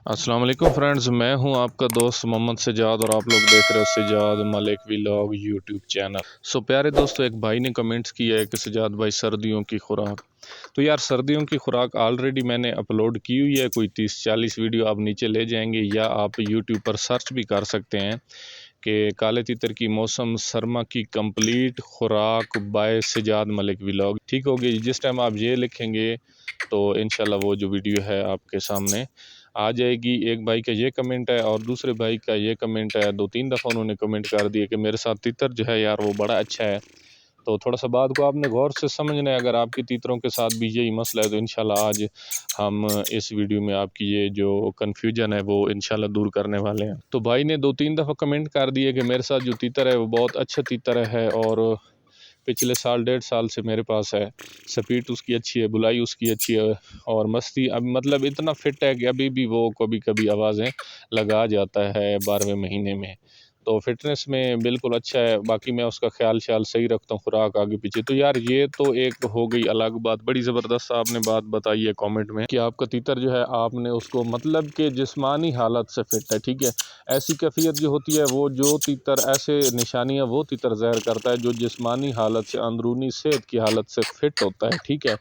अस्सलाम वालेकुम फ्रेंड्स, मैं हूं आपका दोस्त मोहम्मद सजाद और आप लोग देख रहे हो Sajjad Malik vlog YouTube channel. प्यारे दोस्तों, एक भाई ने कमेंट्स किया है कि सजाद भाई सर्दियों की खुराक। तो यार, सर्दियों की खुराक ऑलरेडी मैंने अपलोड की हुई है, कोई 30-40 वीडियो आप नीचे ले जाएंगे या आप यूट्यूब पर सर्च भी कर सकते हैं कि काले तीतर की मौसम सरमा की कंप्लीट खुराक बाय सजाद मलिक व्लॉग। ठीक होगी, जिस टाइम आप ये लिखेंगे तो इंशाल्लाह वो जो वीडियो है आपके सामने आ जाएगी। एक भाई का ये कमेंट है और दूसरे भाई का ये कमेंट है, 2-3 दफ़ा उन्होंने कमेंट कर दिए कि मेरे साथ तीतर जो है यार वो बड़ा अच्छा है। तो थोड़ा सा बात को आपने गौर से समझना है। अगर आपकी तीतरों के साथ भी यही मसला है तो इंशाल्लाह आज हम इस वीडियो में आपकी ये जो कन्फ्यूजन है वो इंशाल्लाह दूर करने वाले हैं। तो भाई ने 2-3 दफ़ा कमेंट कर दिए कि मेरे साथ जो तीतर है वो बहुत अच्छा तीतर है और पिछले साल 1.5 साल से मेरे पास है। स्पीड उसकी अच्छी है, बुलाई उसकी अच्छी है और मस्ती अब मतलब इतना फिट है कि अभी भी वो कभी कभी आवाज़ें लगा जाता है 12वें महीने में। तो फिटनेस में बिल्कुल अच्छा है। बाकी मैं उसका ख्याल श्याल सही रखता हूँ, खुराक आगे पीछे। तो यार ये तो एक हो गई अलग बात। बड़ी ज़बरदस्त आपने बात बताई है कमेंट में कि आपका तीतर जो है आपने उसको मतलब कि जिस्मानी हालत से फिट है। ठीक है, ऐसी कैफियत जो होती है वो जो तीतर ऐसे निशानियां वो तीतर ज़ाहिर करता है जो जिस्मानी हालत से अंदरूनी सेहत की हालत से फिट होता है। ठीक है,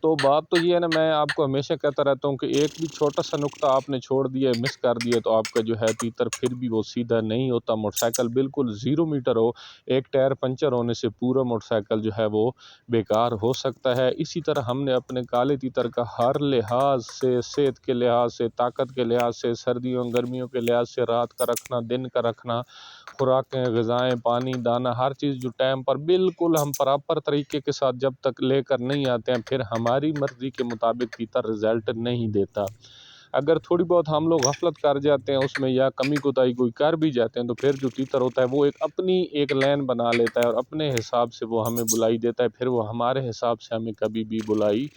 तो बात तो ये है ना, मैं आपको हमेशा कहता रहता हूँ कि एक भी छोटा सा नुक्ता आपने छोड़ दिया, मिस कर दिया, तो आपका जो है तीतर फिर भी वो सीधा नहीं होता। मोटरसाइकिल बिल्कुल 0 मीटर हो, एक टायर पंचर होने से पूरा मोटरसाइकिल जो है वो बेकार हो सकता है। इसी तरह हमने अपने काले तीतर का हर लिहाज से, सेहत के लिहाज से, ताकत के लिहाज से, सर्दियों गर्मियों के लिहाज से, रात का रखना, दिन का रखना, खुराकें, ग़िज़ाएँ, पानी, दाना, हर चीज़ जो टाइम पर बिल्कुल हम प्रॉपर तरीके के साथ जब तक लेकर नहीं आते हैं, फिर हमारी मर्ज़ी के मुताबिक तीतर रिज़ल्ट नहीं देता। अगर थोड़ी बहुत हम लोग गफलत कर जाते हैं उसमें या कमी कोताही कोई कर भी जाते हैं तो फिर जो तीतर होता है वो एक अपनी एक लाइन बना लेता है और अपने हिसाब से वो हमें बुलाई देता है। फिर वो हमारे हिसाब से हमें कभी भी बुलाई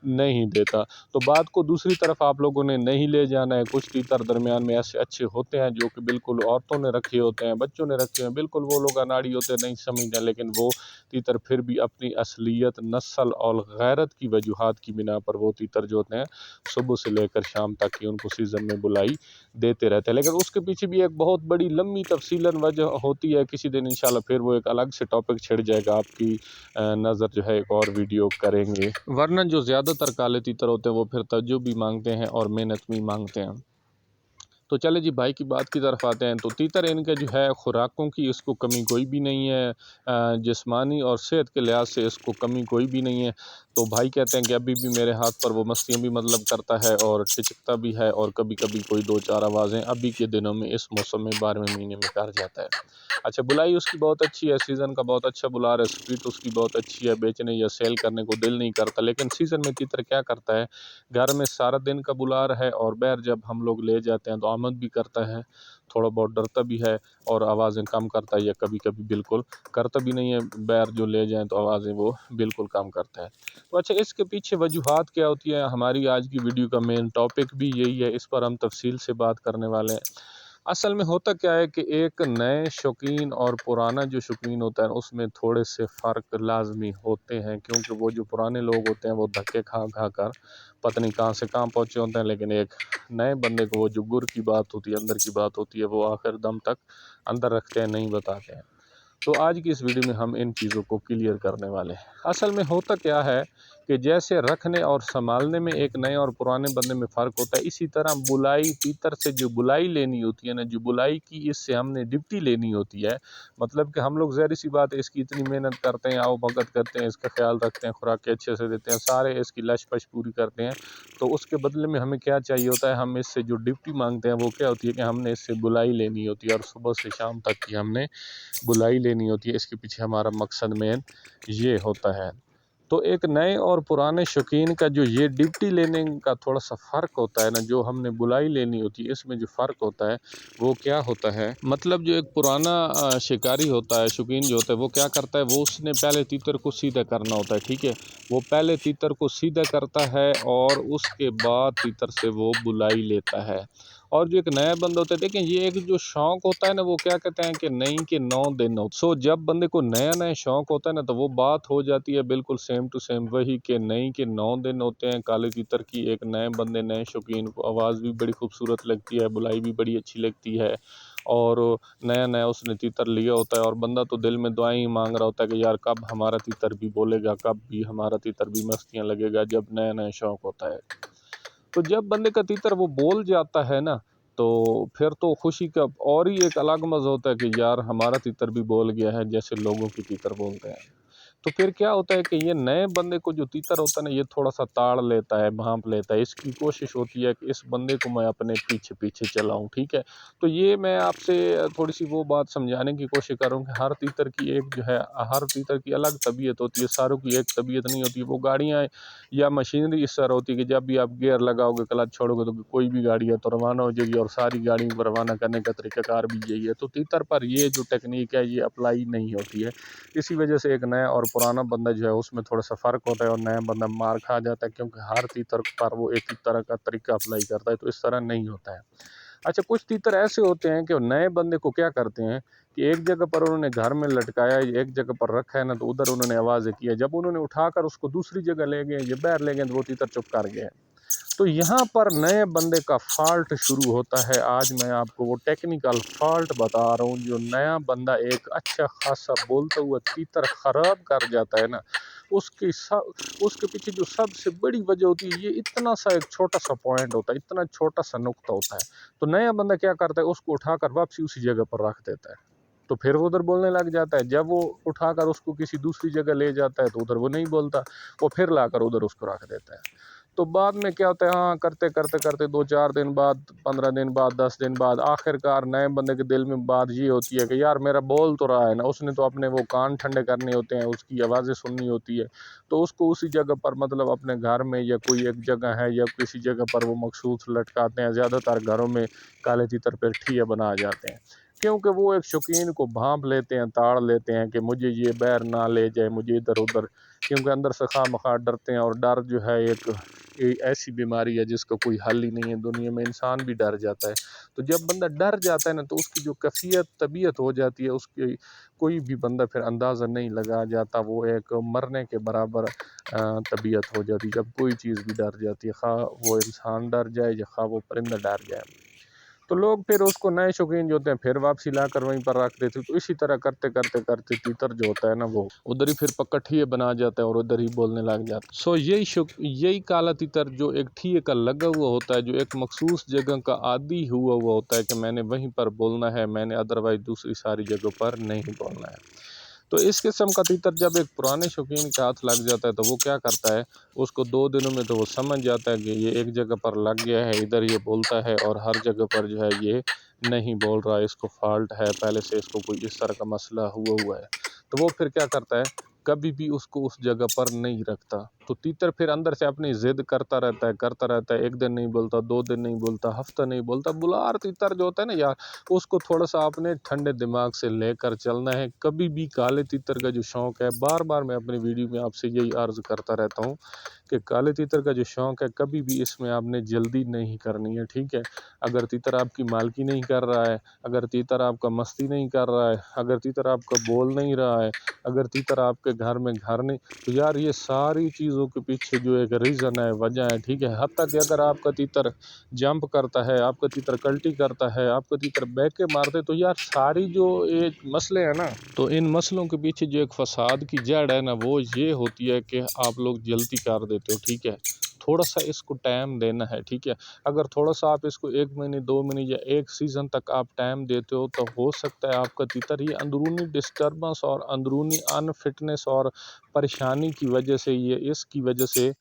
नहीं देता। तो बात को दूसरी तरफ आप लोगों ने नहीं ले जाना है। कुछ तीतर दरमियान में ऐसे अच्छे होते हैं जो कि बिल्कुल औरतों ने रखे होते हैं, बच्चों ने रखे हैं, बिल्कुल वो लोग अनाड़ी होते हैं, नहीं समझते, लेकिन वो तीतर फिर भी अपनी असलियत, नस्ल और गैरत की वजूहात की बिना पर वो तीतर जो होते हैं सुबह से लेकर शाम तक ही उनको सीज़न में बुलाई देते रहते हैं। लेकिन उसके पीछे भी एक बहुत बड़ी लंबी तफसीलन वजह होती है। किसी दिन इंशाल्लाह फिर वो एक अलग से टॉपिक छिड़ जाएगा, आपकी नज़र जो है एक और वीडियो करेंगे। वरना जो ज़्यादातर काले तीतर होते हैं वो फिर तवज्जो भी मांगते हैं और मेहनत भी मांगते हैं। तो चले जी भाई की बात की तरफ आते हैं। तो तीतर इनके जो है खुराकों की इसको कमी कोई भी नहीं है, जिस्मानी और सेहत के लिहाज से इसको कमी कोई भी नहीं है। तो भाई कहते हैं कि अभी भी मेरे हाथ पर वो मस्तियाँ भी मतलब करता है और टिचकता भी है और कभी कभी कोई 2-4 आवाज़ें अभी के दिनों में इस मौसम में 12वें महीने में कर जाता है। अच्छा, बुलाई उसकी बहुत अच्छी है, सीज़न का बहुत अच्छा बुलार है, स्पीड उसकी बहुत अच्छी है, बेचने या सेल करने को दिल नहीं करता। लेकिन सीज़न में तीतर क्या करता है, घर में सारा दिन का बुलार है और बैर जब हम लोग ले जाते हैं तो आमद भी करता है, थोड़ा बहुत डरता भी है और आवाज़ें कम करता है या कभी कभी बिल्कुल करता भी नहीं है। बैर जो ले जाएं तो आवाज़ें वो बिल्कुल कम करता है। तो अच्छा, इसके पीछे वजूहात क्या होती है, हमारी आज की वीडियो का मेन टॉपिक भी यही है, इस पर हम तफसील से बात करने वाले हैं। असल में होता क्या है कि एक नए शौकीन और पुराना जो शौकीन होता है उसमें थोड़े से फ़र्क लाजमी होते हैं, क्योंकि वो जो पुराने लोग होते हैं वो धक्के खा खा कर पता नहीं कहाँ से कहाँ पहुँचे होते हैं, लेकिन एक नए बंदे को वो जो गुर की बात होती है, अंदर की बात होती है, वो आखिर दम तक अंदर रखते हैं, नहीं बताते हैं। तो आज की इस वीडियो में हम इन चीज़ों को क्लियर करने वाले हैं। असल में होता क्या है कि जैसे रखने और संभालने में एक नए और पुराने बंदे में फ़र्क होता है, इसी तरह बुलाई तीतर से जो बुलाई लेनी होती है ना, जो बुलाई की इससे हमने डिप्टी लेनी होती है। मतलब कि हम लोग ज़ाहिर सी बात है इसकी इतनी मेहनत करते हैं, आओ भगत करते हैं, इसका ख्याल रखते हैं, खुराक अच्छे से देते हैं, सारे इसकी लश पश पूरी करते हैं। तो उसके बदले में हमें क्या चाहिए होता है, हम इससे जो डिप्टी मांगते हैं वो क्या होती है कि हमने इससे बुलाई लेनी होती है और सुबह से शाम तक की हमने बुलाई लेनी होती है। इसके पीछे हमारा मकसद मेन ये होता है। तो एक नए और पुराने शौकीन का जो ये डिप्टी लेने का थोड़ा सा फ़र्क होता है ना, जो हमने बुलाई लेनी होती है इसमें जो फ़र्क होता है वो क्या होता है, मतलब जो एक पुराना शिकारी होता है, शौकीन जो होता है, वो क्या करता है, वो उसने पहले तीतर को सीधा करना होता है। ठीक है, वो पहले तीतर को सीधा करता है और उसके बाद तीतर से वो बुलाई लेता है और जो एक नया बंदा होता है, देखें ये एक जो शौक होता है ना, वो क्या कहते हैं कि नहीं कि 9 दिन हो। सो जब बंदे को नया नया शौक होता है ना, तो वो बात हो जाती है बिल्कुल सेम टू सेम वही कि नहीं कि 9 दिन होते हैं काले तीतर की। एक नए बंदे नए शौकीन को आवाज़ भी बड़ी खूबसूरत लगती है, बुलाई भी बड़ी अच्छी लगती है, और नया नया उसने तीतर लिया होता है, और बंदा तो दिल में दुआएं ही मांग रहा होता है कि यार कब हमारा तीतर भी बोलेगा, कब भी हमारा तीतर भी मस्तियाँ लगेगा, जब नया नया शौक होता है। तो जब बंदे का तीतर वो बोल जाता है ना, तो फिर तो खुशी का और ही एक अलग मज़ा होता है कि यार हमारा तीतर भी बोल गया है, जैसे लोगों की तीतर बोलते हैं। तो फिर क्या होता है कि ये नए बंदे को जो तीतर होता है ना, ये थोड़ा-सा ताड़ लेता है, भाँप लेता है। इसकी कोशिश होती है कि इस बंदे को मैं अपने पीछे-पीछे चलाऊँ, ठीक है? तो ये मैं आपसे थोड़ी-सी वो बात समझाने की कोशिश कर रहा हूँ कि हर तीतर की एक जो है, हर तीतर की अलग तबीयत होती है, सारों की एक तबीयत नहीं होती है। वो गाड़ियाँ या मशीनरी इस तरह होती है कि जब भी आप गियर लगाओगे, क्लच छोड़ोगे, तो कोई भी गाड़ी है तो रवाना हो जाएगी, और सारी गाड़ियों को रवाना करने का तरीक़ाकार भी यही है। तो तीतर पर ये जो टेक्नीक है, ये अप्लाई नहीं होती है। इसी वजह से एक नया और पुराना बंदा जो है, उसमें थोड़ा-सा फ़र्क होता है, और नया बंदा मार खा जाता है, क्योंकि हर तीतर पर वो एक ही तरह का तरीका अप्लाई करता है, तो इस तरह नहीं होता है। अच्छा, कुछ तीतर ऐसे होते हैं कि नए बंदे को क्या करते हैं कि एक जगह पर उन्होंने घर में लटकाया, एक जगह पर रखा है ना, तो उधर उन्होंने आवाज़ें की है। जब उन्होंने उठाकर उसको दूसरी जगह ले गए या बाहर ले गए, तो वो तीतर चुप कर गए। तो यहाँ पर नए बंदे का फ़ॉल्ट शुरू होता है। आज मैं आपको वो टेक्निकल फ़ॉल्ट बता रहा हूँ, जो नया बंदा एक अच्छा ख़ासा बोलता हुआ तीतर ख़राब कर जाता है ना, उसके पीछे जो सबसे बड़ी वजह होती है, ये इतना सा एक छोटा-सा पॉइंट होता है, इतना छोटा-सा नुक्ता होता है। तो नया बंदा क्या करता है, उसको उठाकर वापसी उसी जगह पर रख देता है। तो फिर वो उधर बोलने लग जाता है। जब वो उठाकर उसको किसी दूसरी जगह ले जाता है, तो उधर वो नहीं बोलता, वो फिर लाकर उधर उसको रख देता है। तो बाद में क्या होता है, हाँ, करते-करते 2-4 दिन बाद, 15 दिन बाद, 10 दिन बाद, आखिरकार नए बंदे के दिल में बात ये होती है कि यार मेरा बोल तो रहा है ना, उसने तो अपने वो कान ठंडे करने होते हैं, उसकी आवाज़ें सुननी होती है। तो उसको उसी जगह पर, मतलब अपने घर में या कोई एक जगह है या किसी जगह पर वो मखसूस लटकाते हैं। ज़्यादातर घरों में काले तीतर पेठिया बना जाते हैं, क्योंकि वो एक शौकीन को भांप लेते हैं, ताड़ लेते हैं कि मुझे ये बाहर ना ले जाए, मुझे इधर-उधर, क्योंकि अंदर से खामखा डरते हैं। और डर जो है एक ऐसी बीमारी है जिसका कोई हल ही नहीं है दुनिया में, इंसान भी डर जाता है। तो जब बंदा डर जाता है ना, तो उसकी जो कैफियत तबीयत हो जाती है, उसकी कोई भी बंदा फिर अंदाज़ा नहीं लगा जाता, वो एक मरने के बराबर तबीयत हो जाती है जब कोई चीज़ भी डर जाती है, खा वो इंसान डर जाए या खा वो परिंदा डर जाए। तो लोग फिर उसको, नए शौकीन जो होते हैं, फिर वापसी लाकर वहीं पर रख देते हैं। तो इसी तरह करते तीतर जो होता है ना, वो उधर ही फिर पकठिए बना जाता है और उधर ही बोलने लग जाता है। सो यही काला तीतर जो एक ठिए का लगा हुआ होता है, जो एक मखसूस जगह का आदी हुआ होता है कि मैंने वहीं पर बोलना है, मैंने अदरवाइज दूसरी सारी जगहों पर नहीं बोलना है। तो इस किस्म का तीतर जब एक पुराने शौकीन के हाथ लग जाता है, तो वो क्या करता है, उसको 2 दिनों में तो वो समझ जाता है कि ये एक जगह पर लग गया है, इधर ये बोलता है, और हर जगह पर जो है ये नहीं बोल रहा है, इसको फॉल्ट है, पहले से इसको कोई इस तरह का मसला हुआ है। तो वो फिर क्या करता है, कभी भी उसको उस जगह पर नहीं रखता। तो तीतर फिर अंदर से अपनी ज़िद करता रहता है, 1 दिन नहीं बोलता, 2 दिन नहीं बोलता, हफ्ता नहीं बोलता। बुलार तीतर जो होता है ना यार, उसको थोड़ा-सा अपने ठंडे दिमाग से लेकर चलना है। कभी भी काले तीतर का जो शौक है, बार-बार मैं अपनी वीडियो में आपसे यही अर्ज़ करता रहता हूँ कि काले तीतर का जो शौक है, कभी भी इसमें आपने जल्दी नहीं करनी है, ठीक है? अगर तीतर आपकी मालकी नहीं कर रहा है, अगर तीतर आपका मस्ती नहीं कर रहा है, अगर तीतर आपका बोल नहीं रहा है, अगर तीतर आपके घर में घर नहीं, तो यार ये सारी चीज़ों के पीछे जो एक रीज़न है, वजह है, ठीक है? हत्ता कि अगर आपका तीतर जंप करता है, आपका तीतर कल्टी करता है, आपका तीतर बैके मारते, तो यार सारी जो एक मसले हैं ना, तो इन मसलों के पीछे जो एक फसाद की जड़ है ना, वो ये होती है कि आप लोग जल्दी कर देते हो, ठीक है? थोड़ा-सा इसको टाइम देना है, ठीक है? अगर थोड़ा-सा आप इसको 1 महीने, 2 महीने या 1 सीज़न तक आप टाइम देते हो, तो हो सकता है आपका तीतर ये अंदरूनी डिस्टर्बेंस और अंदरूनी अनफिटनेस और परेशानी की वजह से, ये इसकी वजह से,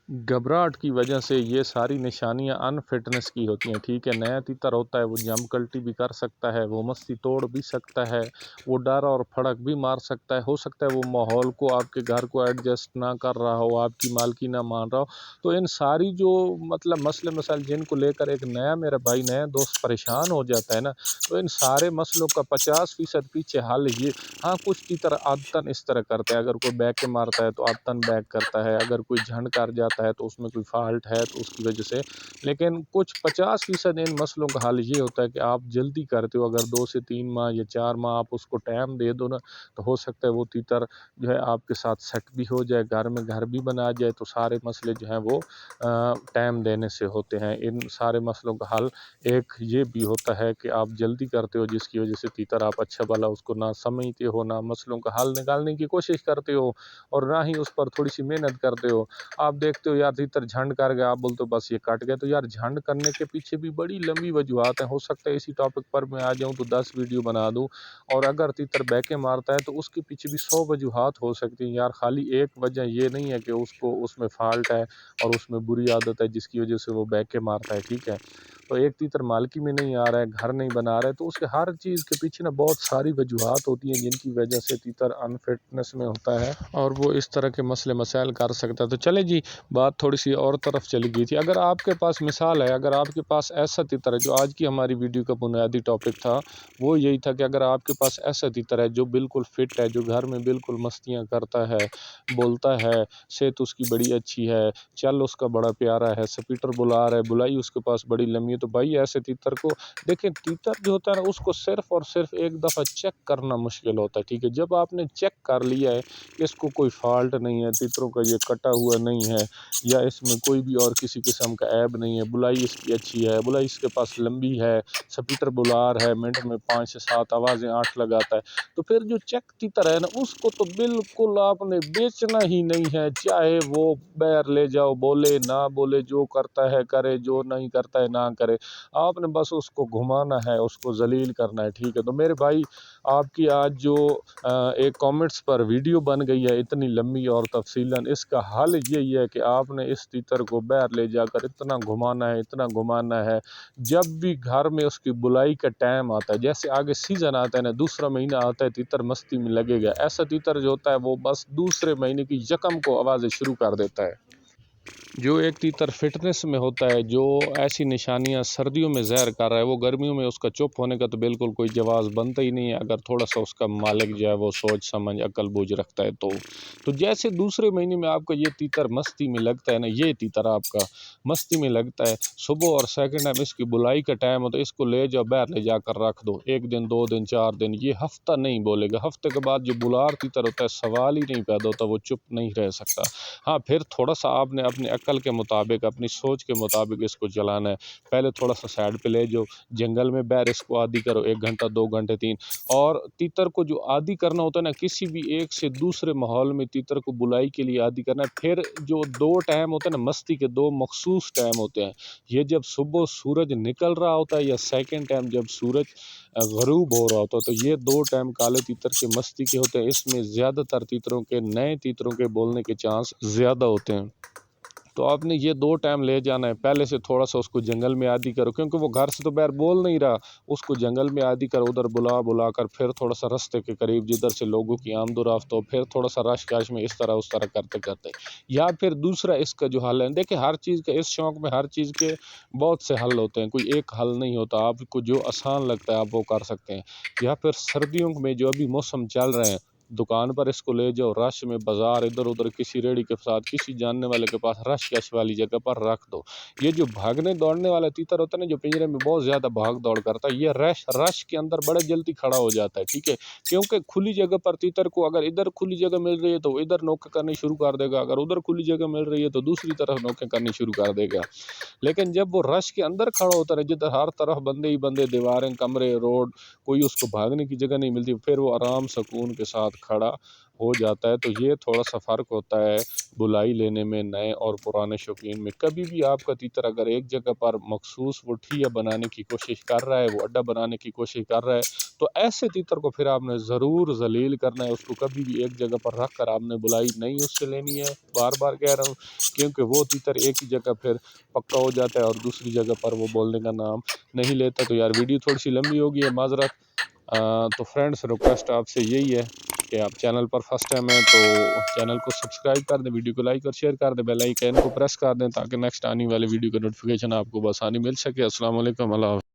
घबराहट की वजह से ये सारी निशानियां अनफिटनेस की होती हैं, ठीक है? नया तीतर होता है, वो जंप कल्टी भी कर सकता है, वो मस्ती तोड़ भी सकता है, वो डर और फड़क भी मार सकता है। हो सकता है वो माहौल को, आपके घर को एडजस्ट ना कर रहा हो, आपकी मालकी ना मान रहा हो। तो इन सारी जो, मतलब मसले मसाइल जिनको लेकर एक नया मेरा भाई, नया दोस्त परेशान हो जाता है ना, तो इन सारे मसलों का 50% पीछे हल ये, हाँ, कुछ तीतर आदतन इस तरह करते हैं, अगर कोई बैक के मारता है तो आदतन बैक करता है, अगर कोई झंड कर जाता کرتا ہے تو اس میں کوئی فالٹ ہے تو اس کی وجہ سے، لیکن کچھ 50% ان مسئلوں کا حل یہ ہوتا ہے کہ آپ جلدی کرتے ہو، اگر 2 سے 3 ماہ یا 4 ماہ آپ اس کو ٹائم دے دو نا، تو ہو سکتا ہے وہ تیتر جو ہے آپ کے ساتھ سیٹ بھی ہو جائے، گھر بھی بنا جائے، تو سارے مسئلے جو ہیں وہ ٹائم دینے سے ہوتے ہیں۔ ان سارے مسئلوں کا حل ایک یہ بھی ہوتا ہے کہ آپ جلدی کرتے ہو، جس کی وجہ سے تیتر آپ اچھا بھلا اس کو نہ سمجھتے ہو، نہ مسئلوں کا حل نکالنے کی کوشش کرتے ہو، اور نہ ہی اس پر تھوڑی سی محنت کرتے ہو۔ آپ دیکھتے ہو یار تیتر جھنڈ کر گیا، آپ بولتے ہو بس یہ کٹ گیا، تو یار جھنڈ کرنے کے پیچھے بھی بڑی لمبی وجوہات ہیں۔ ہو سکتا ہے اسی ٹاپک پر میں آ جاؤں تو 10 ویڈیو بنا دوں، اور اگر تیتر بیکے مارتا ہے تو اس کے پیچھے بھی 100 وجوہات ہو سکتی ہیں یار، خالی ایک وجہ یہ نہیں ہے کہ اس میں فالٹ ہے اور اس میں بری عادت ہے جس کی وجہ سے وہ بیکے مارتا ہے، ٹھیک ہے۔ تو ایک تیتر مالکی میں نہیں آ رہا ہے، گھر نہیں بنا رہا ہے، تو اس کے ہر چیز کے پیچھے نا بہت ساری وجوہات ہوتی ہیں جن کی وجہ سے تیتر انفٹنس میں ہوتا ہے اور وہ اس طرح کے مسئلے مسائل کر سکتا ہے۔ تو چلے جی، بات تھوڑی سی اور طرف چلی گئی تھی۔ اگر آپ کے پاس مثال ہے، اگر آپ کے پاس ایسا تیتر ہے، جو آج کی ہماری ویڈیو کا بنیادی ٹاپک تھا وہ یہی تھا کہ اگر آپ کے پاس ایسا تیتر ہے جو بالکل فٹ ہے، جو گھر میں بالکل مستیاں کرتا ہے، بولتا ہے، صحت اس کی بڑی اچھی ہے، چل اس کا بڑا پیارا ہے، سپیٹر بلا رہا ہے، بلائی اس کے پاس بڑی لمبی ہے، تو بھائی ایسے تیتر کو دیکھیں، تیتر جو ہوتا ہے نا اس کو صرف اور صرف ایک دفعہ چیک کرنا مشکل ہوتا ہے، ٹھیک ہے۔ جب آپ نے چیک کر لیا ہے کہ اس کو کوئی فالٹ نہیں ہے، تیتروں کا یہ کٹا ہوا نہیں ہے، یا اس میں کوئی بھی اور کسی قسم کا عیب نہیں ہے، بلائی اس کی اچھی ہے، بلائی اس کے پاس لمبی ہے، سپیٹر بلار ہے، منٹ میں 5 سے 7 آوازیں 8 لگاتا ہے، تو پھر جو چیک تیتر ہے نا اس کو تو بالکل آپ نے بیچنا ہی نہیں ہے، چاہے وہ بیر لے جاؤ، بولے نہ بولے، جو کرتا ہے کرے، جو نہیں کرتا ہے نہ کرے، آپ نے بس اس کو گھمانا ہے، اس کو ذلیل کرنا ہے، ٹھیک ہے۔ تو میرے بھائی، آپ کی آج جو ایک کامنٹس پر ویڈیو بن گئی ہے اتنی لمبی اور تفصیلاً، اس کا حل یہی ہے کہ آپ نے اس تیتر کو باہر لے جا کر اتنا گھمانا ہے، اتنا گھمانا ہے، جب بھی گھر میں اس کی بلائی کا ٹائم آتا ہے، جیسے آگے سیزن آتا ہے نا، دوسرا مہینہ آتا ہے، تیتر مستی میں لگے گا، ایسا تیتر جو ہوتا ہے وہ بس دوسرے مہینے کی یکم کو آوازیں شروع کر دیتا ہے۔ جو ایک تیتر فٹنس میں ہوتا ہے، جو ایسی نشانیاں سردیوں میں ظاہر کر رہا ہے، وہ گرمیوں میں اس کا چپ ہونے کا تو بالکل کوئی جواز بنتا ہی نہیں ہے، اگر تھوڑا سا اس کا مالک جو ہے وہ سوچ سمجھ عقل بوجھ رکھتا ہے تو جیسے دوسرے مہینے میں آپ کا یہ تیتر مستی میں لگتا ہے نا، یہ تیتر آپ کا مستی میں لگتا ہے، صبح اور سیکنڈ ٹائم اس کی بلائی کا ٹائم ہو تو اس کو لے جاؤ، باہر لے جا کر رکھ دو، 1 دن 2 دن 4 دن، یہ ہفتہ نہیں بولے گا، ہفتے کے بعد جو بلار تیتر ہوتا ہے سوال ہی نہیں پیدا ہوتا، وہ چپ نہیں رہ سکتا۔ ہاں، پھر تھوڑا سا آپ نے اپنے عقل کے مطابق، اپنی سوچ کے مطابق اس کو چلانا ہے، پہلے تھوڑا سا سائڈ پہ لے جاؤ، جنگل میں باہر اس کو عادی کرو، 1 گھنٹہ 2 گھنٹے 3، اور تیتر کو جو عادی کرنا ہوتا ہے نا، کسی بھی ایک سے دوسرے ماحول میں تیتر کو بلائی کے لیے عادی کرنا ہے، پھر جو 2 ٹائم ہوتے ہیں نا مستی کے، 2 مخصوص ٹائم ہوتے ہیں، یہ جب صبح سورج نکل رہا ہوتا ہے، یا سیکنڈ ٹائم جب سورج غروب ہو رہا ہوتا ہے، تو یہ 2 ٹائم کالے تیتر کے مستی کے ہوتے ہیں، اس میں زیادہ تر تیتروں کے، نئے تیتروں کے بولنے کے چانس زیادہ ہوتے ہیں۔ تو آپ نے یہ 2 ٹائم لے جانا ہے، پہلے سے تھوڑا سا اس کو جنگل میں عادی کرو، کیونکہ وہ گھر سے تو باہر بول نہیں رہا، اس کو جنگل میں عادی کرو، ادھر بلا کر، پھر تھوڑا سا رستے کے قریب جدھر سے لوگوں کی آمد و رفت ہو، پھر تھوڑا سا رش کاش میں اس طرح کرتے کرتے، یا پھر دوسرا اس کا جو حل ہے، دیکھیں ہر چیز کا، اس شوق میں ہر چیز کے بہت سے حل ہوتے ہیں، کوئی ایک حل نہیں ہوتا، آپ کو جو آسان لگتا ہے آپ وہ کر سکتے ہیں۔ یا پھر سردیوں میں جو ابھی موسم چل رہے ہیں، دکان پر اس کو لے جاؤ، رش میں، بازار ادھر ادھر، کسی ریڑھی کے ساتھ، کسی جاننے والے کے پاس، رش کش والی جگہ پر رکھ دو۔ یہ جو بھاگنے دوڑنے والا تیتر ہوتا ہے نا، جو پنجرے میں بہت زیادہ بھاگ دوڑ کرتا ہے، یہ رش کے اندر بڑے جلدی کھڑا ہو جاتا ہے، ٹھیک ہے، کیونکہ کھلی جگہ پر تیتر کو اگر ادھر کھلی جگہ مل رہی ہے تو ادھر نوکے کرنی شروع کر دے گا، اگر ادھر کھلی جگہ مل رہی ہے تو دوسری طرف نوکے کرنی شروع کر دے گا۔ لیکن جب وہ رش کے اندر کھڑا ہوتا ہے، جدھر ہر طرف بندے ہی بندے، دیواریں، کمرے، روڈ، کوئی اس کو بھاگنے کی جگہ نہیں ملتی، پھر وہ آرام سکون کے ساتھ کھڑا ہو جاتا ہے۔ تو یہ تھوڑا سا فرق ہوتا ہے بلائی لینے میں نئے اور پرانے شوقین میں۔ کبھی بھی آپ کا تیتر اگر ایک جگہ پر مخصوص وہ ٹھیا بنانے کی کوشش کر رہا ہے، وہ اڈا بنانے کی کوشش کر رہا ہے، تو ایسے تیتر کو پھر آپ نے ضرور ذلیل کرنا ہے، اس کو کبھی بھی ایک جگہ پر رکھ کر آپ نے بلائی نہیں اس سے لینی ہے، بار بار کہہ رہا ہوں، کیونکہ وہ تیتر ایک ہی جگہ پھر پکا ہو جاتا ہے اور دوسری جگہ پر وہ بولنے کا نام نہیں لیتا۔ تو یار ویڈیو تھوڑی سی لمبی ہوگی ہے، معذرت۔ تو فرینڈس، ریکویسٹ آپ سے یہی ہے کہ آپ چینل پر فرسٹ ٹائم ہیں تو چینل کو سبسکرائب کر دیں، ویڈیو کو لائک اور شیئر کر دیں، بیل آئیکن کو پریس کر دیں تاکہ نیکسٹ آنے والی ویڈیو کا نوٹیفیکیشن آپ کو بآسانی مل سکے۔ السلام علیکم، اللہ حافظ۔